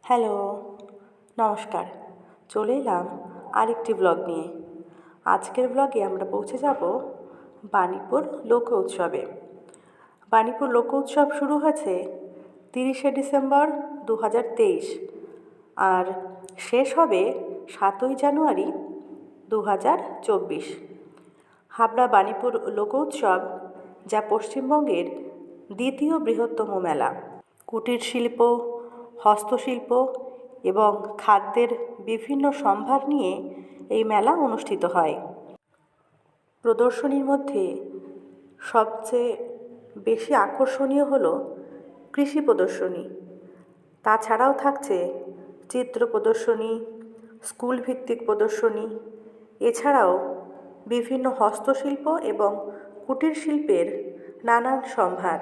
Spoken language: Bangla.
হ্যালো, নমস্কার। চলে এলাম আরেকটি ব্লগ নিয়ে। আজকের ব্লগে আমরা পৌঁছে যাব বাণীপুর লোক উৎসবে। বাণীপুর লোক উৎসব শুরু হয়েছে 30শে ডিসেম্বর 2023 আর শেষ হবে 7ই জানুয়ারি 2024। হাবড়া বাণীপুর লোক উৎসব, যা পশ্চিমবঙ্গের দ্বিতীয় বৃহত্তম মেলা, কুটির শিল্প, হস্তশিল্প এবং খাদ্যের বিভিন্ন সম্ভার নিয়ে এই মেলা অনুষ্ঠিত হয়। প্রদর্শনীর মধ্যে সবচেয়ে বেশি আকর্ষণীয় হল কৃষি প্রদর্শনী। তাছাড়াও থাকছে চিত্র প্রদর্শনী, স্কুল ভিত্তিক প্রদর্শনী, এছাড়াও বিভিন্ন হস্তশিল্প এবং কুটির শিল্পের নানান সম্ভার।